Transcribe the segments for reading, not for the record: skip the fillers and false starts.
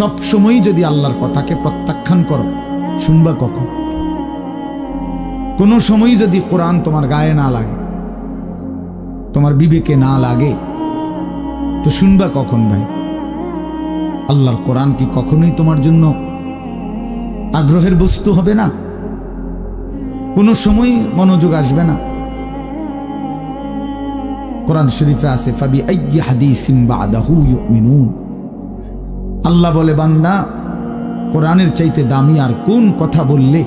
সব সময় যদি আল্লাহর কথাকে প্রত্যাখ্যান করো, শুনবা কখন? কোনো সময় যদি কোরআন তোমার গায়ে না লাগে, তোমার বিবেকে না লাগে, তো শুনবা কখন ভাই? আল্লাহর কোরআন কি কখনোই তোমার জন্য আগ্রহের বস্তু হবে না? কোনো সময় মনোযোগ আসবে না? কোরআন শরীফে আছে ফাবি আইয়ি হাদিসিন বাদাহু ইউমিনুন। আল্লাহ বলে, বান্দা, কোরআনের চাইতে দামি আর কোন কথা বললে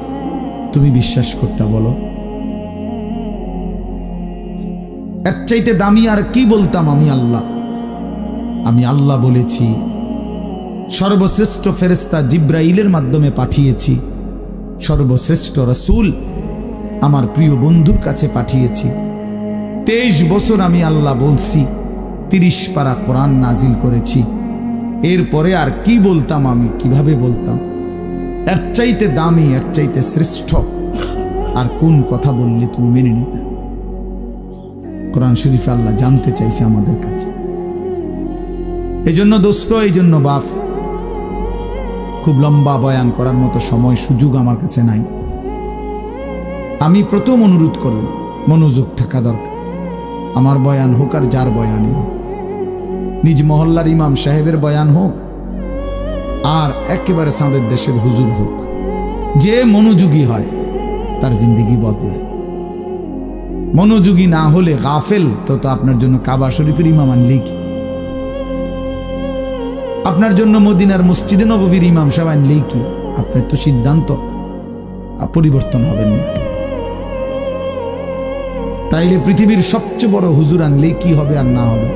তুমি বিশ্বাস করতে? বলো, এর চাইতে দামি আর কি বলতাম আমি আল্লাহ? আমি আল্লাহ বলেছি, সর্বশ্রেষ্ঠ ফেরেশতা জিব্রাইলের মাধ্যমে পাঠিয়েছি, সর্বশ্রেষ্ঠ রাসূল আমার প্রিয় বন্ধুর কাছে পাঠিয়েছি। 23 বছর আমি আল্লাহ বলছি, 30 পারা কোরআন নাজিল করেছি। এরপরে আর কি বলতাম আমি? কিভাবে বলতাম? এর চাইতে দামি, এর চাইতে শ্রেষ্ঠ আর কোন কথা বললে তুমি মেনে নিতে? কোরআন শরীফে আল্লাহ জানতে চাইছে আমাদের কাছে। এই জন্য দোস্ত, এই জন্য বাপ, খুব লম্বা বয়ান করার মতো সময় সুযোগ আমার কাছে নাই। আমি প্রথম অনুরোধ করব, মনোযোগ থাকা দরকার। আমার বয়ান হোক আর যার বয়ানই হোক, নিজ মহল্লার ইমাম সাহেবের বয়ান হোক আর একেবারে চাঁদের দেশের হুজুর হোক, যে মনোযোগী হয় তার জিন্দেগি বদলায়। মনোযোগী না হলে গাফেল, তো আপনার জন্য কাবা শরীফের ইমাম আনলেই কি? আপনার জন্য মদিনার মসজিদে নববীর ইমাম সাহেব আনলেই কি? আপনার তো সিদ্ধান্ত পরিবর্তন হবেন না। তাইলে পৃথিবীর সবচেয়ে বড় হুজুর আনলেই কি হবে আর না হবে?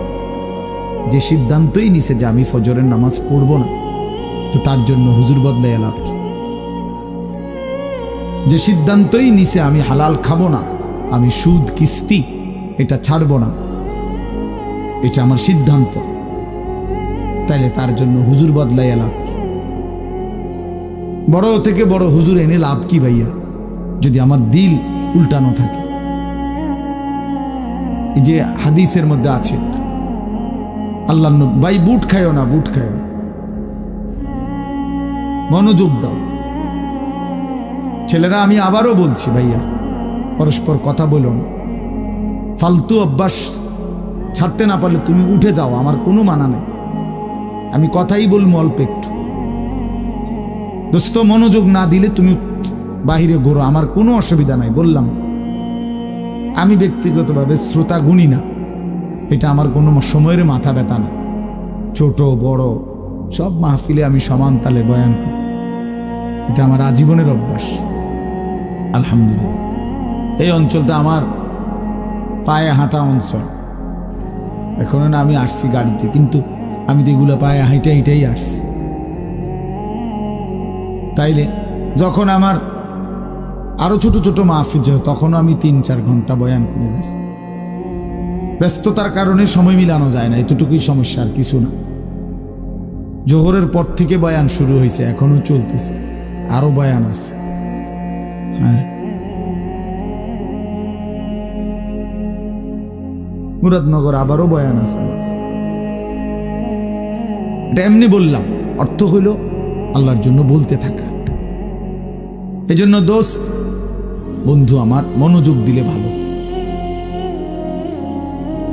যে সিদ্ধান্তই নিছে যে আমি ফজরের নামাজ পড়ব না, তো তার জন্য হুজুর বদলায় লাভ কি? যে সিদ্ধান্তই নিছে আমি হালাল খাবো না, আমি সুদ কিস্তি এটা ছাড়বো না, এটা আমার সিদ্ধান্ত, তাইলে তার জন্য হুজুর বদলাইয়া লাভ কি? বড় থেকে বড় হুজুর এনে লাভ কি ভাইয়া, যদি আমার দিল উল্টানো থাকে? এই যে হাদিসের মধ্যে আছে, আল্লাহ ভাই বুট খায়ও না, বুট খায়ও, মনোযোগ দাও। ছেলেরা, আমি আবারও বলছি ভাইয়া, পরস্পর কথা বলো না। ফালতু অভ্যাস ছাড়তে না পারলে তুমি উঠে যাও, আমার কোনো মানা নেই। আমি কথাই বলবো অল্প একটু। দোস্ত, মনোযোগ না দিলে তুমি বাহিরে ঘোরো, আমার কোনো অসুবিধা নাই। বললাম, আমি ব্যক্তিগতভাবে শ্রোতা গুণী না, এটা আমার কোনো সময়ের মাথা ব্যথা না। ছোট বড় সব মাহফিলে আমি সমান তালে বয়ান করি, এটা আমার আজীবনের অভ্যাস। আলহামদুলিল্লাহ, এই অঞ্চলটা আমার পায়ে হাঁটা অঞ্চল। এখন না আমি আসছি গাড়িতে, কিন্তু আমি তো এগুলো পায়ে হাঁটাই আসছি। তাইলে যখন আমার আরো ছোট ছোট মাহফিল হয়, তখনও আমি 3-4 ঘন্টা বয়ান করে গেছি। ব্যস্ততার কারণে সময় মিলানো যায় না, এতটুকুই সমস্যা, আর কিছু না। জোহরের পর থেকে বয়ান শুরু হয়েছে, এখনো চলতেছে, আরো বয়ান আছে। হ্যাঁ, মুরাদনগর আবারও বয়ান আছে। এটা এমনি বললাম, অর্থ হইল আল্লাহর জন্য বলতে থাকা। এজন্য দোস্ত, বন্ধু আমার, মনোযোগ দিলে ভালো।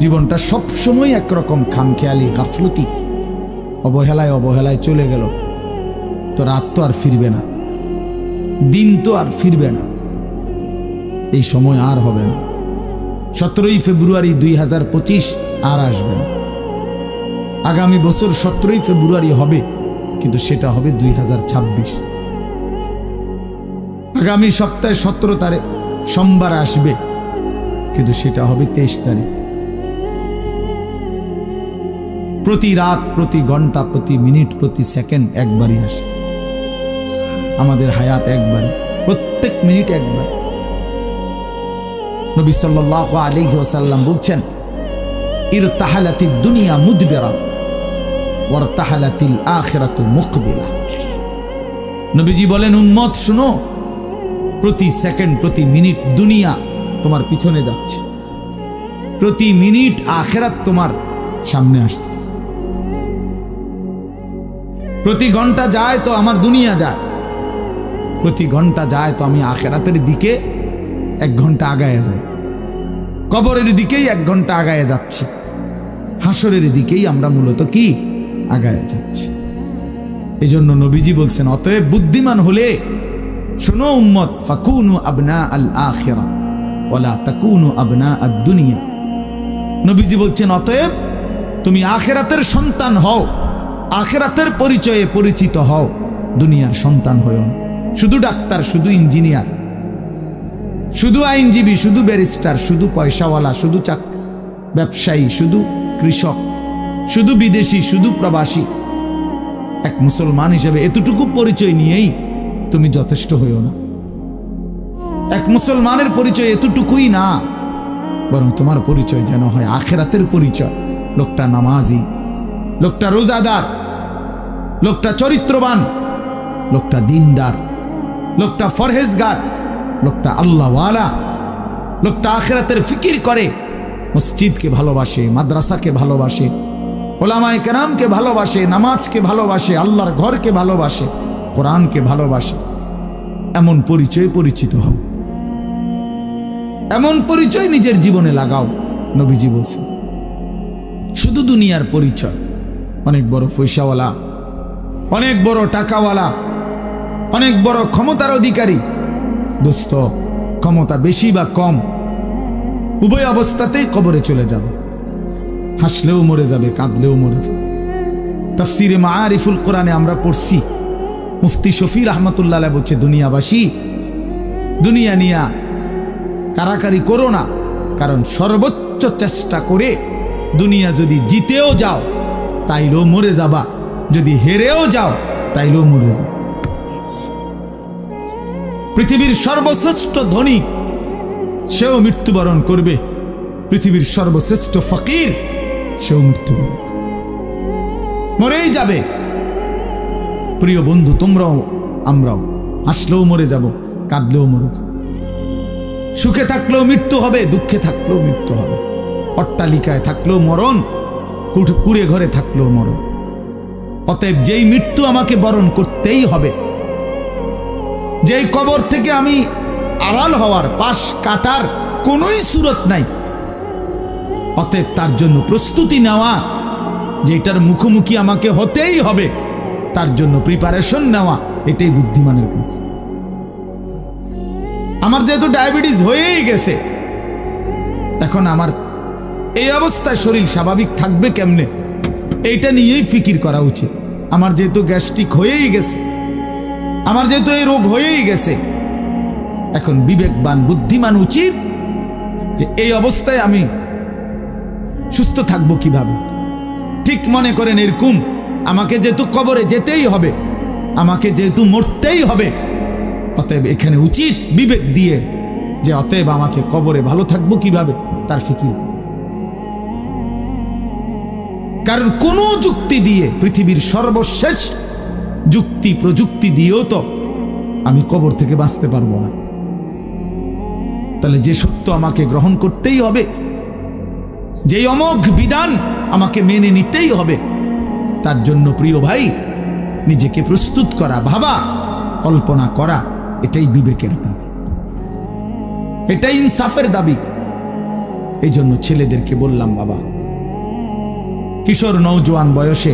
জীবনটা সবসময় একরকম খামখেয়ালি, গাফলতি, অবহেলায় অবহেলায় চলে গেল, তো রাত তো আর ফিরবে না, দিন তো আর ফিরবে না, এই সময় আর হবে না। 17ই ফেব্রুয়ারি 2025 আর আসবে না। আগামী বছর 17ই ফেব্রুয়ারি হবে, কিন্তু সেটা হবে 2026। আগামী সপ্তাহে 17 তারিখ সোমবার আসবে, কিন্তু সেটা হবে 23 তারিখ। প্রতি রাত, প্রতি ঘন্টা, প্রতি মিনিট, প্রতি সেকেন্ড একবারই আসে। আমাদের হায়াত একবারই, প্রত্যেক মিনিট একবার। নবী সাল্লাল্লাহু আলাইহি ওয়াসাল্লাম বলছেন, ইরতাহালাতিদ দুনিয়া মুদবিরা ওয়ারতাহালাতিল আখিরাতু মুকবিলা। নবীজি বলেন, উম্মত শুনো, প্রতি সেকেন্ড, প্রতি মিনিট দুনিয়া তোমার পিছনে যাচ্ছে, প্রতি মিনিট আখিরাত তোমার সামনে আসতেছে। প্রতি ঘন্টা যায় তো আমার দুনিয়া যায়, প্রতি ঘন্টা যায় তো আমি আখিরাতের দিকে 1 ঘন্টা আগায় যাই, কবরের দিকেই 1 ঘন্টা আগায় যাচ্ছি, হাসরের দিকেই আমরা মূলত কি আগায় যাচ্ছি। এই জন্য নবীজি বলছেন, অতএব বুদ্ধিমান হলে শোনো উম্মত, ফাকুনু আবনা আল আখিরা ওয়ালা তাকুনু আবনা আদ দুনিয়া। নবীজি বলছেন, অতএব তুমি আখিরাতের সন্তান হও, আখিরাতের পরিচয়ে পরিচিত হও, দুনিয়ার সন্তান হও না। শুধু ডাক্তার, শুধু ইঞ্জিনিয়ার, শুধু আইনজীবী, শুধু ব্যারিস্টার, শুধু পয়সাওয়ালা, শুধু ব্যবসায়ী, শুধু কৃষক, শুধু বিদেশি, শুধু প্রবাসী, এক মুসলমান হিসেবে এতটুকু পরিচয় নিয়েই তুমি যথেষ্ট হইও না। এক মুসলমানের পরিচয় এতটুকুই না, বরং তোমার পরিচয় যেন হয় আখিরাতের পরিচয়। লোকটা নামাজি, লোকটা রোজাদার, লোকটা চরিত্রবান, লোকটা দিনদার, লোকটা ফরহেজগার, লোকটা আল্লাহওয়ালা, লোকটা আখিরাতের ফিকির করে, মসজিদকে ভালোবাসে, মাদ্রাসাকে ভালোবাসে, ওলামায়ে কেরামকে ভালোবাসে, নামাজকে ভালোবাসে, আল্লাহর ঘরকে ভালোবাসে, কোরআনকে ভালোবাসে। এমন পরিচয় পরিচিত হও, এমন পরিচয় নিজের জীবনে লাগাও। নবীজি বলছেন, শুধু দুনিয়ার পরিচয়, অনেক বড় পয়সাওয়ালা, অনেক বড় টাকাওয়ালা, অনেক বড় ক্ষমতার অধিকারী, দোস্ত ক্ষমতা বেশি বা কম উভয় অবস্থাতেই কবরে চলে যাবে, হাসলেও মরে যাবে, কাঁদলেও মরে যাবে। তাফসিরে মাআরিফুল কোরআনে আমরা পড়ছি, মুফতি শফি রহমতুল্লাহ আলাইহি বলছে, দুনিয়াবাসী, দুনিয়া নিয়া কারাকারি করো না, কারণ সর্বোচ্চ চেষ্টা করে দুনিয়া যদি জিতেও যাও তাইলেও মরে যাবা, যদি হেরেও যাও তাইলেও মরে যাও। পৃথিবীর সর্বশ্রেষ্ঠ ধনী সেও মৃত্যুবরণ করবে, পৃথিবীর সর্বশ্রেষ্ঠ ফকির সেও মৃত্যুবরণ করবে, মরেই যাবে। প্রিয় বন্ধু, তোমরাও আমরাও হাসলেও মরে যাব, কাঁদলেও মরে যাব, সুখে থাকলেও মৃত্যু হবে, দুঃখে থাকলেও মৃত্যু হবে, অট্টালিকায় থাকলেও মরণ, কুড়ে ঘরে থাকলেও মরণ। অতএব যেই মৃত্যু আমাকে বরণ করতেই হবে, যেই কবর থেকে আমি আড়াল হওয়ার, পাশ কাটার কোনোই সুরত নাই, অতএব তার জন্য প্রস্তুতি নেওয়া, যেটার মুখোমুখি আমাকে হতেই হবে, তার জন্য প্রিপারেশন নেওয়া, এটাই বুদ্ধিমানের কাজ। আমার যেহেতু ডায়াবেটিস হয়েই গেছে, এখন আমার এই অবস্থায় শরীর স্বাভাবিক থাকবে কেমনে, এইটা নিয়েই ফিকির করা উচিত। আমার যেহেতু গ্যাস্ট্রিক হয়েই গেছে, আমার যেহেতু এই রোগ হয়েই গেছে, এখন বিবেকবান বুদ্ধিমান উচিত যে এই অবস্থায় আমি সুস্থ থাকবো কিভাবে। ঠিক মনে করেন এরকম, আমাকে যেহেতু কবরে যেতেই হবে, আমাকে যেহেতু মরতেই হবে, অতএব এখানে উচিত বিবেক দিয়ে যে অতএব আমাকে কবরে ভালো থাকবো কিভাবে তার ফিকির। কারণ কোন যুক্তি দিয়ে, পৃথিবীর সর্বশেষ যুক্তি প্রযুক্তি দিয়েও তো আমি কবর থেকে বাঁচতে পারবো না। তাহলে যে সত্য আমাকে গ্রহণ করতেই হবে, যে অমোঘ বিধান আমাকে মেনে নিতেই হবে, তার জন্য প্রিয় ভাই নিজেকে প্রস্তুত করা, ভাবা, কল্পনা করা, এটাই বিবেকের দাবি, এটাই ইনসাফের দাবি। এই জন্য ছেলেদেরকে বললাম, বাবা, কিশোর নওজোয়ান বয়সে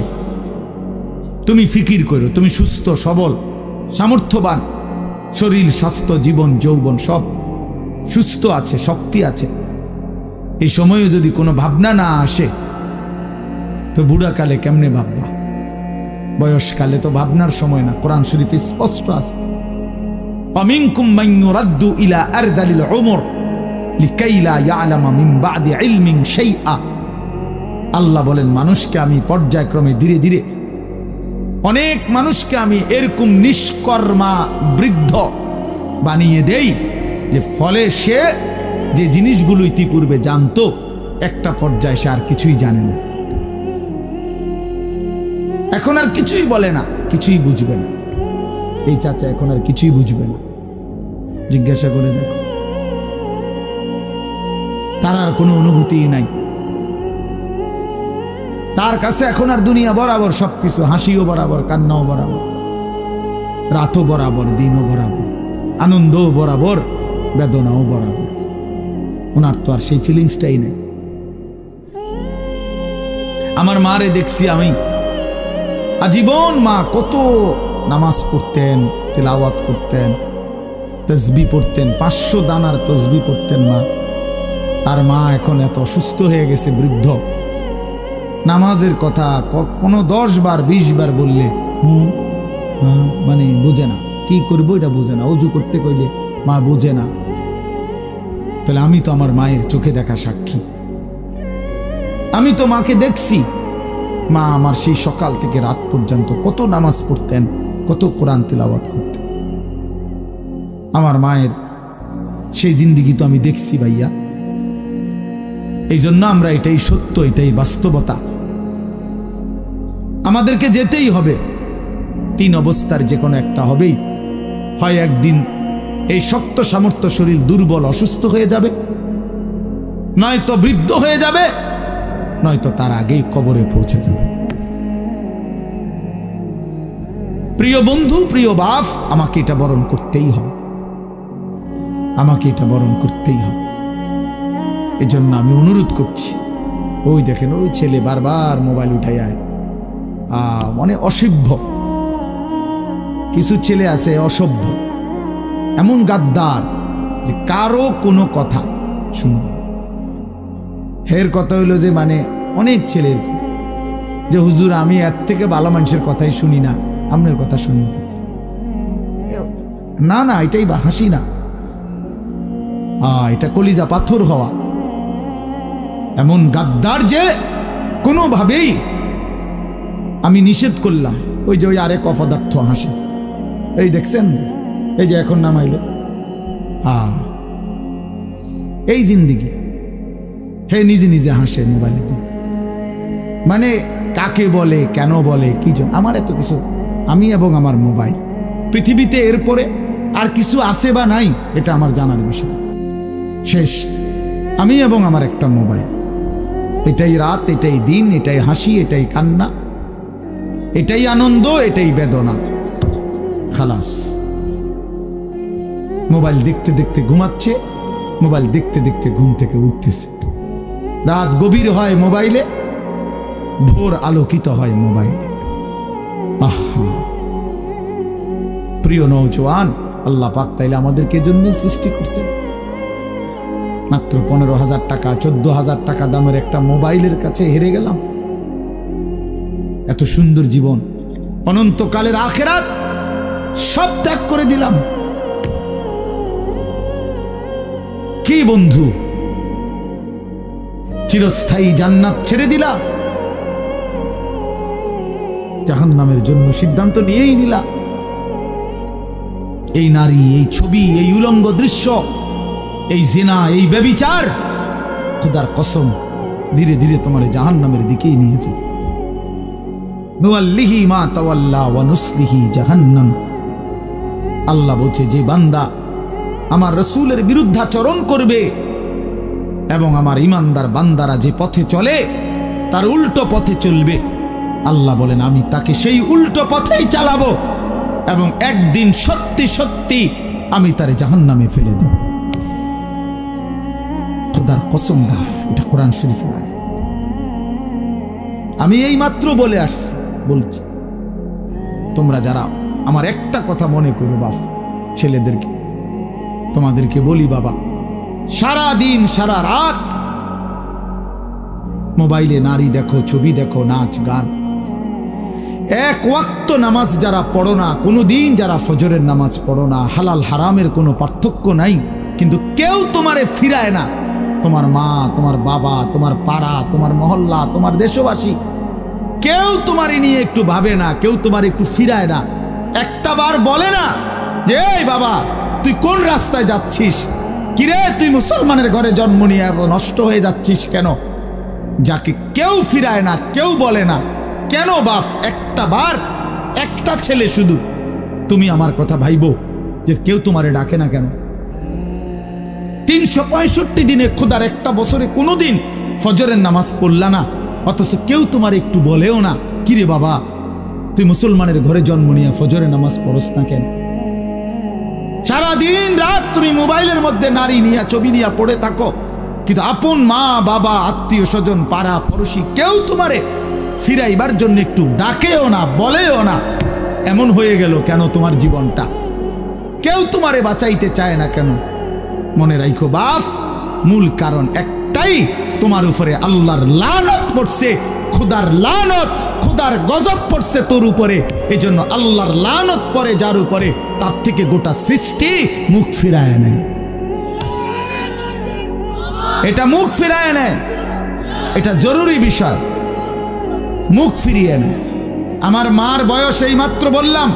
তুমি ফিকির করো, তুমি সুস্থ সবল সামর্থ্যবান, শরীর স্বাস্থ্য জীবন যৌবন সব সুস্থ আছে, শক্তি আছে, এই সময়ে যদি কোনো ভাবনা না আসে তো বুড়াকালে কেমনে ভাববা? বয়সকালে তো ভাবনার সময় না। কোরআন শরীফে স্পষ্ট আছে, আমিনকুম মান ইউরাদ্দু ইলা আরদালিল উমর লিকাই লা ইয়ালামা মিন বাদি ইলমিন শাইআ। আল্লাহ বলেন, মানুষকে আমি পর্যায়ক্রমে ধীরে ধীরে অনেক মানুষকে আমি এরকম নিষ্কর্মা বৃদ্ধ বানিয়ে দেই যে ফলে সে যে জিনিসগুলো ইতিপূর্বে জানতো, একটা পর্যায়ে সে আর কিছুই জানে না, এখন আর কিছুই বলে না, কিছুই বুঝবে না। এই চাচা এখন আর কিছুই বুঝবে না, জিজ্ঞাসা করে দেখো, তার আর কোনো অনুভূতি নাই। তার কাছে এখন আর দুনিয়া বরাবর, সবকিছু, হাসিও বরাবর, কান্নাও বরাবর, রাতও বরাবর, দিনও বরাবর, আনন্দও বরাবর, বেদনাও বরাবর। ওনার তো আর সেই ফিলিংসটাই নেই। আমার মারে দেখছি আমি, আজীবন মা কত নামাজ পড়তেন, তিলাওয়াত করতেন, তসবিহ পড়তেন, 500 দানার তসবিহ পড়তেন মা। তার মা এখন এত অসুস্থ হয়ে গেছে, বৃদ্ধ। নামাজের কথা কোনো 10 বার 20 বার বললে মানে বোঝে না, কি করবো এটা বোঝে না। অজু করতে কইলে মা বোঝে না। তাহলে আমি তো আমার মায়ের চোখে দেখা সাক্ষী। আমি তো মাকে দেখছি। মা আমার সেই সকাল থেকে রাত পর্যন্ত কত নামাজ পড়তেন, কত কোরআন তিলাওয়াত করতেন। আমার মায়ের সেই জিন্দিগি তো আমি দেখছি ভাইয়া। এই জন্য আমরা, এটাই সত্য, এটাই বাস্তবতা, আমাদেরকে যেতেই হবে। 3 অবস্থার যে কোনো একটা হবেই। হয় একদিন এই শক্ত সামর্থ্য শরীর দুর্বল অসুস্থ হয়ে যাবে, নয়তো বৃদ্ধ হয়ে যাবে, নয়তো তার আগেই কবরে পৌঁছে যাবে। প্রিয় বন্ধু, প্রিয় বাপ, আমাকে এটা বরণ করতেই হবে, আমাকে এটা বরণ করতেই হবে। এজন্য আমি অনুরোধ করছি। ওই দেখেন, ওই ছেলে বারবার মোবাইল উঠাই আয়, মানে অসভ্য কিছু ছেলে আছে, অসভ্য, এমন গাদ্দার যে কারো কোনো কথা শুনবে। এর কথা হইল যে মানে অনেক ছেলের যে হুজুর আমি এর থেকে ভালো মানুষের কথাই শুনি না, আপনার কথা শুনি না। না, এটাই বা হাসি না, এটা কলিজা পাথর হওয়া। এমন গাদ্দার যে কোনোভাবেই আমি নিষেধ করলাম। ওই যে ওই আরেক অপদার্থ হাসে, এই দেখছেন, এই যে এখন নামাইল, এই জিন্দিগি। হে নিজে নিজে হাসে মোবাইলে দিয়ে, মানে কাকে বলে, কেন বলে, কি জন্য, আমার এত কিছু, আমি এবং আমার মোবাইল। পৃথিবীতে এরপরে আর কিছু আছে বা নাই এটা আমার জানার বিষয়। শেষ, আমি এবং আমার একটা মোবাইল। এটাই রাত, এটাই দিন, এটাই হাসি, এটাই কান্না, এটাই আনন্দ, এটাই বেদনা। খালাস। মোবাইল দেখতে দেখতে ঘুমাচ্ছে, মোবাইল দেখতে দেখতে ঘুম থেকে উঠতেছে। রাত গভীর হয় মোবাইলে, ভোর আলোকিত হয় মোবাইলে। আহা, প্রিয় নওজোয়ান, আল্লাহ পাক তাইলে আমাদেরকে জন্য সৃষ্টি করছেন। মাত্র 15,000 টাকা, 14,000 টাকা দামের একটা মোবাইলের কাছে হেরে গেলাম। এত সুন্দর জীবন, অনন্তকালের আখিরাত সব ত্যাগ করে দিলাম। কি বন্ধু, চিরস্থায়ী জান্নাত ছেড়ে দিলা, জাহান্নামের জন্য সিদ্ধান্ত নিয়েই নিলা। এই নারী, এই ছবি, এই উলঙ্গ দৃশ্য, এই জিনা, এই ব্যভিচার, খোদার কসম ধীরে ধীরে তোমার জাহান্নামের দিকেই নিয়ে যাবে। নুআল্লিহি মা তাওয়াল্লা ওয়া নুসলিহি জাহান্নাম। আল্লাহ বলছে, যে বান্দা আমার রাসূলের বিরুদ্ধাচরণ করবে এবং আমার ঈমানদার বান্দারা যে পথে চলে তার উল্টো পথে চলবে, আল্লাহ বলেন আমি তাকে সেই উল্টো পথেই চালাবো এবং একদিন সত্যি সত্যি আমি তারে জাহান্নামে ফেলে দেব। খোদার কসম বাপ, এটা কোরআন শরীফের আয়াত। আমি এই মাত্র বলে আসছি, বলছি তোমরা যারা আমার একটা কথা মনে করো বাপ, ছেলেদেরকে তোমাদেরকে বলি, বাবা সারা দিন সারা রাত মোবাইলে নারী দেখো, ছবি দেখো, নাচ গান, এক ওয়াক্ত নামাজ যারা পড়ো না, কোনোদিন যারা ফজরের নামাজ পড়ো না, হালাল হারামের কোনো পার্থক্য নাই, কিন্তু কেউ তোমারে ফিরায় না। তোমার মা, তোমার বাবা, তোমার পাড়া, তোমার মহল্লা, তোমার দেশবাসী, কেউ তোমারে নিয়ে একটু ভাবে না, কেউ তোমার একটু ফিরায় না। একটা বার বলে না যে এই বাবা তুই কোন রাস্তায় যাচ্ছিস, কিরে তুই মুসলমানের ঘরে জন্ম নিয়ে নষ্ট হয়ে যাচ্ছিস কেন? যাকে কেউ ফিরায় না, কেউ বলে না। কেন বাপ? একটা বার, একটা ছেলে শুধু তুমি আমার কথা ভাইবো যে কেউ তোমারে ডাকে না কেন? 365 দিনে খোদার একটা বছরে কোনোদিন ফজরের নামাজ পড়লা না, অথচ কেউ তোমার একটু বলেও না, কিরে বাবা তুই মুসলমানের ঘরে জন্ম নিয়ে ফজরে নামাজ পড়স না কেন? সারাদিন রাত তুমি মোবাইলের মধ্যে নারী নিয়ে ছবি নিয়ে পড়ে থাকো, কিন্তু আপন মা বাবা আত্মীয় স্বজন পাড়া পড়োশি কেউ তোমারে ফিরাইবার জন্য একটু ডাকেও না, বলেও না। এমন হয়ে গেল কেন তোমার জীবনটা? কেউ তোমারে বাঁচাইতে চায় না কেন? মনে রাখো বাপ, মূল কারণ একটাই, তোমার উপরে আল্লাহর লানত পড়ছে, খোদার লানত, খোদার গজব পড়ছে তোর উপরে। এই জন্য আল্লাহর লানত পড়ে যার উপরে, তার থেকে গোটা সৃষ্টি মুখ ফিরায় নেয়। এটা মুখ ফিরায় নেয়, এটা জরুরি বিষয়, মুখ ফিরিয়ে নেয়। আমার মার বয়স এই মাত্র বললাম,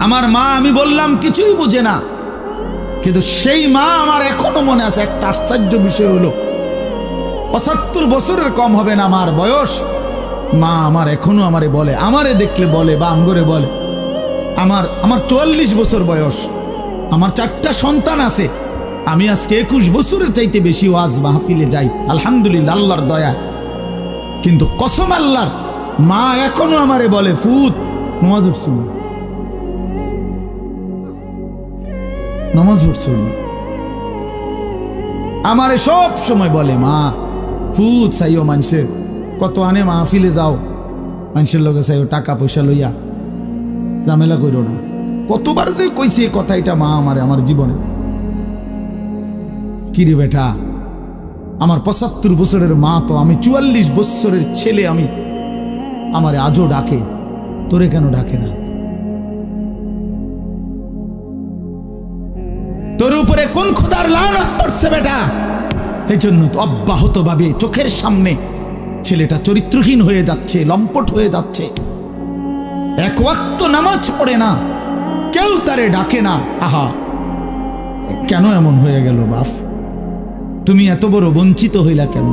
আমার মা আমি বললাম কিছুই বুঝে না, কিন্তু সেই মা আমার এখনো মনে আছে। একটা আশ্চর্য বিষয় হলো ৭৫ বছরের কম হবে না আমার বয়স, মা আমার এখনো আমারে বলে, আমারে দেখলে বলে বা আঙ্গরে বলে, আমার ৪৪ বছর বয়স, আমার 4টা সন্তান আছে, আমি আজকে 21 বছরের চাইতে বেশি ওয়াজ মাহফিলে যাই আলহামদুলিল্লাহ আল্লাহর দয়া। কিন্তু কসম আল্লাহর, মা এখনো আমারে বলে, ফুত নামাজ পড়ছো না, নামাজ পড়ছো না। আমারে সব সময় বলে, মা ফুত চাইও মানুষের, কত আনে মাহফিলে যাও, মানুষের লগে চাইও টাকা পয়সা লইয়া, ঝামেলা করো না। কতবার যে কইছে এই কথা, এটা মা আমারে আমার জীবনে। কিরে বেটা, আমার ৭৫ বছরের মা তো, আমি ৪৪ বছরের ছেলে, আমি আমারে আজও ডাকে, তোরে কেন ডাকে না? তোর উপরে কোন খোদার লানত পড়ছে বেটা? এই জন্য তো অব্যাহত ভাবে চোখের সামনে ছেলেটা চরিত্রহীন হয়ে যাচ্ছে, লম্পট হয়ে যাচ্ছে, এক ওয়াক্ত নামাজ পড়ে না, কেউ তারে ডাকে না। আহা, কেন এমন হয়ে গেল বাপ? তুমি এত বড় বঞ্চিত হইলা কেন?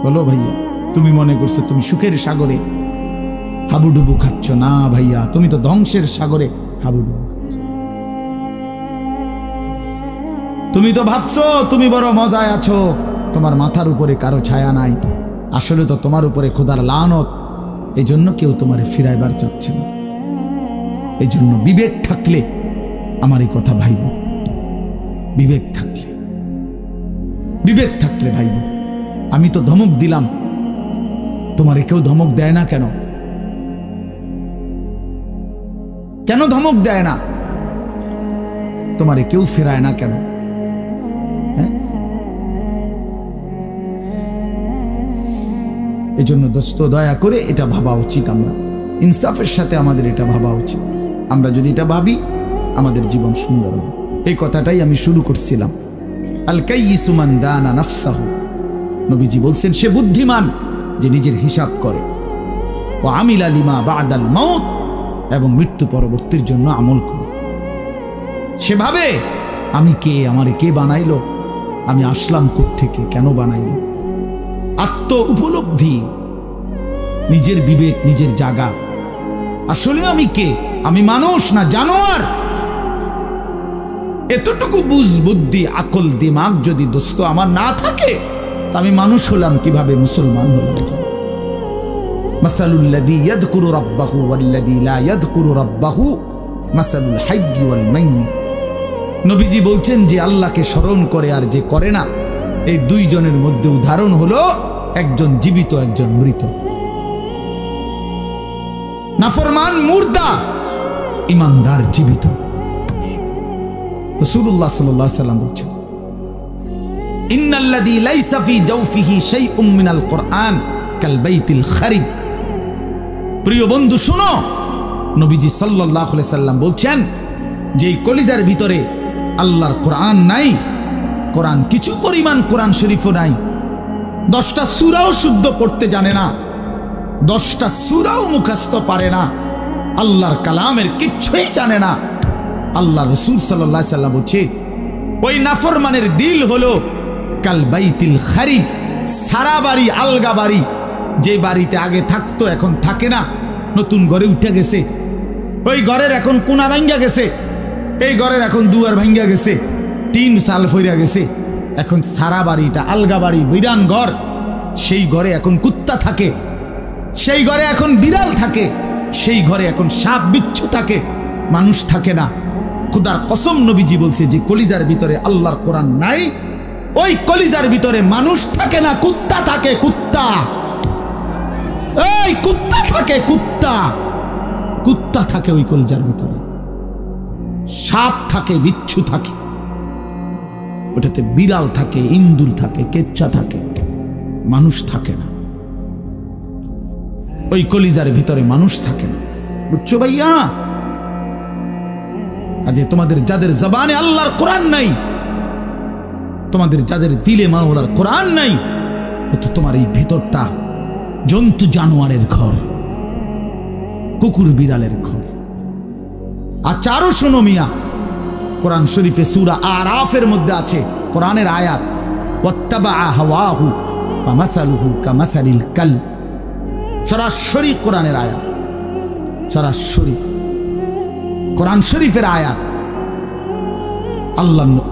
বলো ভাইয়া, তুমি মনে করছো তুমি সুখের সাগরে হাবুডুবু খাচ্ছ? না ভাইয়া, তুমি তো ধ্বংসের সাগরে হাবুডুবু খাচ্ছ। তুমি তো ভাবছো তুমি বড় মজায় আছো, তোমার মাথার উপরে কারো ছায়া নাই। আসলে তো তোমার উপরে খোদার লানত, এই জন্য কেউ তোমারে ফিরাইবার চাচ্ছে না। এই জন্য বিবেক থাকলে আমার এই কথা ভাইব, বিবেক থাকলে, বিবেক থাকলে ভাইব। আমি তো ধমক দিলাম, তোমারে কেউ ধমক দেয় না কেন? কেন ধমক দেয় না? তোমারে কেউ ফেরায় না কেন? এই জন্য দোস্ত, দয়া করে এটা ভাবা উচিত, আমরা ইনসাফের সাথে আমাদের এটা ভাবা উচিত। আমরা যদি এটা ভাবি, আমাদের জীবন সুন্দর হবে। এই কথাটাই আমি শুরু করছিলাম। আল কাইয়িসু মান দানা নাফসাহু, নবীজি বলছেন সে বুদ্ধিমান যে নিজের হিসাব করে, ওয়া আমিলা লিমা বাদাল মাউত, এবং মৃত্যু পরবর্তীর জন্য আমল করে। সেভাবে আমি কে, আমারে কে বানাইলো, আমি আসলাম কোত্থেকে, কেন বানাইলো, আত্ম উপলব্ধি, নিজের বিবেক, নিজের জাগা। আসলে আমি কে? আমি মানুষ না জানোয়ার? এতটুকু বুঝ, বুদ্ধি, আকল, দিমাগ যদি দোস্ত আমার না থাকে, আমি মানুষ হলাম কিভাবে, মুসলমান হলাম? মাসালুল্লাযী ইয়াযকুরু রাব্বাহু ওয়াল্লাযী লা ইয়াযকুরু রাব্বাহু মাসালুল হাইয়্যি ওয়াল মাইয়্যিত। নবীজি বলছেন যে আল্লাহকে স্মরণ করে আর যে করে না, এই দুইজনের মধ্যে উদাহরণ হলো একজন জীবিত, একজন মৃত। নাফরমান মুর্দা, ইমানদার জীবিত। রাসূলুল্লাহ সাল্লাল্লাহু আলাইহি ওয়াসাল্লাম বলছেন, ইন্নাল্লাযী লাইসা ফি জাওফিহি শাইউম মিনাল কুরআন কাল বাইতিল খারিব। প্রিয় বন্ধু শুনো, নবীজি সাল্লাল্লাহু আলাইহি ওয়াসাল্লাম বলছেন যে কলিজার ভিতরে আল্লাহর কোরআন নাই, কোরআন কিছু পরিমাণ কোরআন শরীফও নাই, 10টা সূরাও শুদ্ধ পড়তে জানে না, 10টা সূরাও মুখস্থ পারে না, আল্লাহর কালামের কিচ্ছুই জানে না। আল্লাহ রাসূল সাল্লাল্লাহু আলাইহি ওয়াসাল্লাম বলছে ওই নাফরমানের দিল হলো কাল বাইতিল খারিব, সারা বাড়ি, আলগা বাড়ি, যে বাড়িতে আগে থাকতো এখন থাকে না, নতুন ঘরে উঠে গেছে, ওই ঘরের এখন কোনা ভাঙ্গা গেছে, এই ঘরের এখন দুয়ার ভাঙ্গা গেছে, টিন সাল ফইরা গেছে, এখন সারা বাড়িটা আলগা বাড়ি, বিরান ঘর, সেই ঘরে এখন কুত্তা থাকে, সেই ঘরে এখন বিড়াল থাকে, সেই ঘরে এখন সাপ বিচ্ছু থাকে, মানুষ থাকে না। খুদার কসম নবীজি বলছে যে কলিজার ভিতরে আল্লাহর কোরআন নাই, ওই কলিজার ভিতরে মানুষ থাকে না, কুত্তা থাকে, কুত্তা। এই কুত্তা থাকে, কুত্তা, কুত্তা থাকে ওই কলিজার ভিতরে, সাপ থাকে, বিচ্ছু থাকে, ওটাতে বিড়াল থাকে, ইন্দুর থাকে, কেচ্চা থাকে, মানুষ থাকে না। ওই কলিজার ভিতরে মানুষ থাকে না, বুঝছো ভাইয়া? আজ তোমাদের যাদের জবানে আল্লাহর কোরআন নাই, তোমাদের যাদের দিলে মাওলার কোরআন নাই, তো তোমার এই ভেতরটা জন্তু জানোয়ারের ঘর, কুকুর বিড়ালের ঘর। আচ্ছা আরো শোনো মিয়া, কোরআন শরীফে সূরা আরাফের মধ্যে আছে কোরআনের আয়াত, ওয়াত্তাবা হাওয়াহু ফামাসালুহু কামাসালিল কালব। সরাসরি কোরআনের আয়াত, সরাসরি কোরআন শরীফের আয়াত।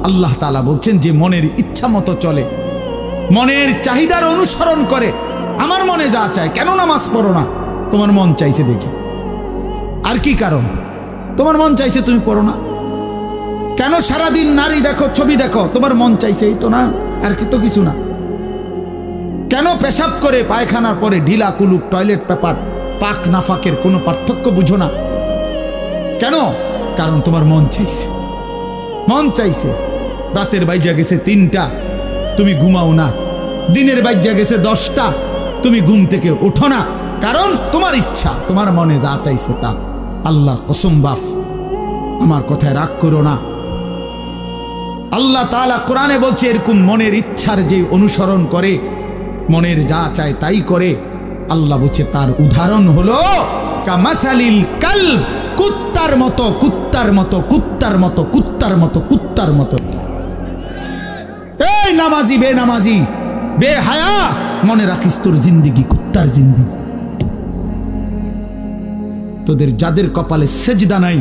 আল্লাহ তাআলা বলছেন যে মনের ইচ্ছা মতো চলে, মনের চাহিদার অনুসরণ করে। আমার মনে যা চায়, কেন নামাজ পড়ো না? তোমার মন চাইছে দেখি। আর কি কারণ? তোমার মন চাইছে, তুমি পড়ো না কেন? সারাদিন নারী দেখো, ছবি দেখো, তোমার মন চাইছে, এই তো না, আর কি তো কিছু না। কেন পেশাব করে পায়খানার পরে ঢিলা কুলুক টয়লেট পেপার, পাক নাফাকের কোনো পার্থক্য বুঝো না কেন? কারণ তোমার মন চাইছে, মন চাইছে। রাতের বাইজা গেছে 3টা, তুমি ঘুমাও না। দিনের বাইজা গেছে 10টা, তুমি ঘুম থেকে ওঠো না, কারণ তোমার ইচ্ছা, তোমার মনে যা চাইছে তা। আল্লাহর কসম বাপ, আমার কথায় রাগ করো না। আল্লাহ তাআলা কোরআনে বলছে এরকম মনের ইচ্ছার যে অনুসরণ করে, মনের যা চায় তাই করে, আল্লাহ বলছে তার উদাহরণ হলো কামাসালিল কালব, কুত্তার মতো, কুত্তার মতো, কুত্তার মতো, কুত্তার মতো, কুত্তার মতো। এই নামাজি বেনামাজি বেহায়া, মনে রাখিস তোর জিন্দেগি কুত্তার জিন্দেগি। তোদের যাদের কপালে সেজদা নাই,